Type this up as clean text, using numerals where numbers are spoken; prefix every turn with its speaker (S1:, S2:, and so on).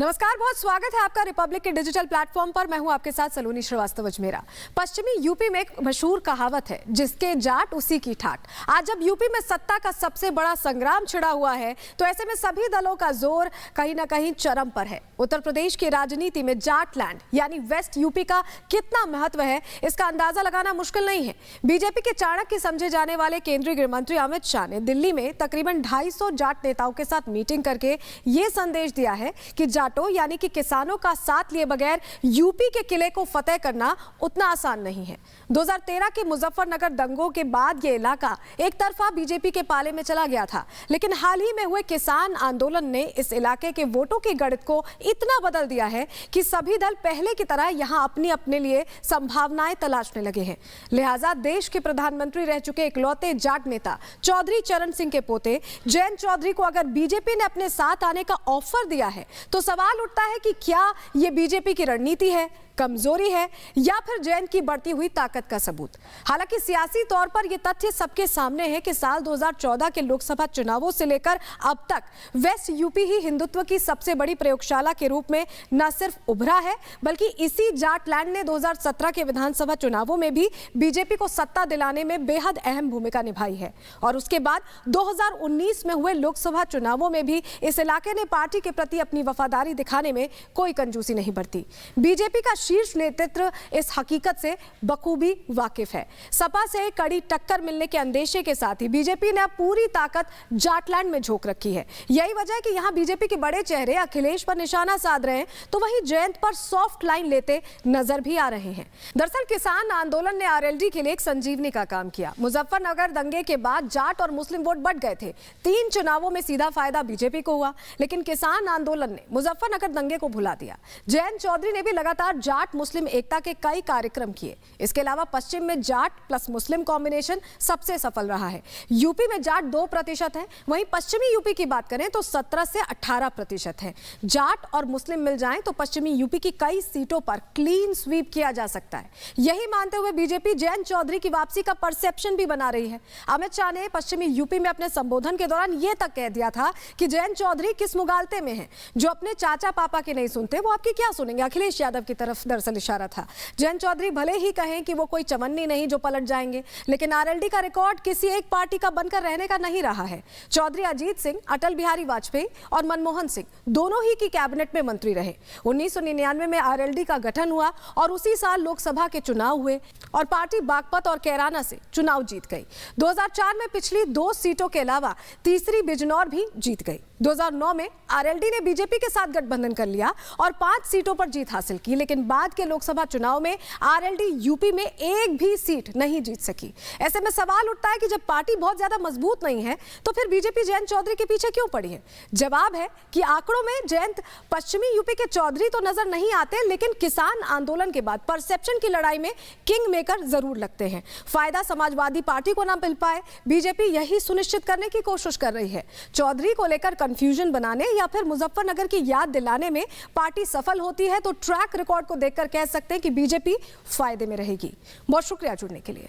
S1: नमस्कार, बहुत स्वागत है आपका रिपब्लिक के डिजिटल प्लेटफॉर्म पर। मैं हूं आपके साथ सलोनी श्रीवास्तव अजमेरा। पश्चिमी यूपी में एक मशहूर कहावत है, जिसके जाट उसी की ठाट। आज जब यूपी में सत्ता का सबसे बड़ा संग्राम छिड़ा हुआ है, तो ऐसे में सभी दलों का जोर कहीं ना कहीं चरम पर है। उत्तर प्रदेश की राजनीति में जाट लैंड यानी वेस्ट यूपी का कितना महत्व है, इसका अंदाजा लगाना मुश्किल नहीं है। बीजेपी के चाणक्य समझे जाने वाले केंद्रीय गृह मंत्री अमित शाह ने दिल्ली में तकरीबन 250 जाट नेताओं के साथ मीटिंग करके ये संदेश दिया है कि जाटों यानी कि किसानों का साथ लिए बगैर यूपी के किले को फतेह करना उतना आसान नहीं है। 2013 के मुजफ्फरनगर दंगों के बाद ये इलाका एक तरफा बीजेपी के पाले में चला गया था, लेकिन हाल ही में हुए किसान आंदोलन ने इस इलाके के वोटों की गणित को इतना बदल दिया है कि सभी दल पहले की तरह यहां अपने लिए संभावनाएं तलाशने लगे हैं। लिहाजा देश के प्रधानमंत्री रह चुके इकलौते जाट नेता चौधरी चरण सिंह के पोते जयंत चौधरी को अगर बीजेपी ने अपने साथ आने का ऑफर दिया है, तो सवाल उठता है कि क्या ये बीजेपी की रणनीति है, कमजोरी है, या फिर जयंत की बढ़ती हुई ताकत का सबूत। हालांकि सियासी तौर पर यह तथ्य सबके सामने है कि साल 2014 के लोकसभा चुनावों से लेकर अब तक वेस्ट यूपी ही हिंदुत्व की सबसे बड़ी प्रयोगशाला के रूप में न सिर्फ उभरा है, बल्कि इसी जाटलैंड ने 2017 के विधानसभा चुनावों में भी बीजेपी को सत्ता दिलाने में बेहद अहम भूमिका निभाई है। और उसके बाद 2019 में हुए लोकसभा चुनावों में भी इस इलाके ने पार्टी के प्रति अपनी वफादारी दिखाने में कोई कंजूसी नहीं बरती। बीजेपी का शीर्ष नेतृत्व इस हकीकत से बखूबी वाकिफ है। सपा से कड़ी टक्कर मिलने के अंदेशे के साथ ही बीजेपी ने अब पूरी ताकत जाटलैंड में झोंक रखी है। यही वजह है कि यहां बीजेपी के बड़े चेहरे अखिलेश पर निशाना साध रहे हैं, तो वहीं जयंत पर सॉफ्ट लाइन लेते नजर भी आ रहे हैं। दरअसल किसान आंदोलन ने आरएलडी के लिए एक संजीवनी का काम किया। मुजफ्फरनगर दंगे के बाद जाट और मुस्लिम वोट बढ़ गए थे। 3 चुनावों में सीधा फायदा बीजेपी को हुआ, लेकिन किसान आंदोलन ने मुजफ्फरनगर दंगे को भुला दिया। जयंत चौधरी ने भी लगातार जाट मुस्लिम एकता के कई कार्यक्रम किए। इसके अलावा पश्चिम में जाट प्लस मुस्लिम कॉम्बिनेशन सबसे सफल रहा है। यूपी में जाट 2% है, वहीं पश्चिमी यूपी की बात करें तो 17 से 18% है। जाट और मुस्लिम मिल जाएं तो पश्चिमी यूपी की कई सीटों पर क्लीन स्वीप किया जा सकता है। यही मानते हुए बीजेपी जयंत चौधरी की वापसी का परसेप्शन भी बना रही है। अमित शाह ने पश्चिमी यूपी में अपने संबोधन के दौरान यह तक कह दिया था कि जयंत चौधरी किस मुगालते में है, जो अपने चाचा पापा के नहीं सुनते वो आपकी क्या सुनेंगे। अखिलेश यादव की तरफ दरअसल इशारा था। जयंत चौधरी भले ही कहें कि वो कोई चवन्नी नहीं जो पलट जाएंगे, लेकिन आरएलडी का रिकॉर्ड किसी एक पार्टी का बनकर रहने का नहीं रहा है। चौधरी अजीत सिंह, अटल बिहारी वाजपेयी और मनमोहन सिंह दोनों ही की कैबिनेट में मंत्री रहे। 1999 में आरएलडी का गठन हुआ और उसी साल लोकसभा के चुनाव हुए और पार्टी बागपत और कैराना से चुनाव जीत गई। 2004 में पिछली 2 सीटों के अलावा तीसरी बिजनौर भी जीत गई। 2009 में आरएलडी ने बीजेपी के साथ गठबंधन कर लिया और 5 सीटों पर जीत हासिल की, लेकिन बाद के लोकसभा चुनाव में आरएलडी यूपी में एक भी सीट नहीं जीत सकी। ऐसे में सवाल उठता है कि जब पार्टी बहुत ज्यादा मजबूत नहीं है, तो फिर बीजेपी जयंत चौधरी के पीछे क्यों पड़ी है। जवाब है कि आंकड़ों में जयंत पश्चिमी यूपी के चौधरी तो नजर नहीं आते, लेकिन किसान आंदोलन के बाद परसेप्शन की लड़ाई में किंग मेकर जरूर लगते हैं। फायदा समाजवादी पार्टी को ना मिल पाए, बीजेपी यही सुनिश्चित करने की कोशिश कर रही है। चौधरी को लेकर कंफ्यूजन बनाने या फिर मुजफ्फरनगर की याद दिलाने में पार्टी सफल होती है तो ट्रैक रिकॉर्ड को देखकर कह सकते हैं कि बीजेपी फायदे में रहेगी। बहुत शुक्रिया जुड़ने के लिए।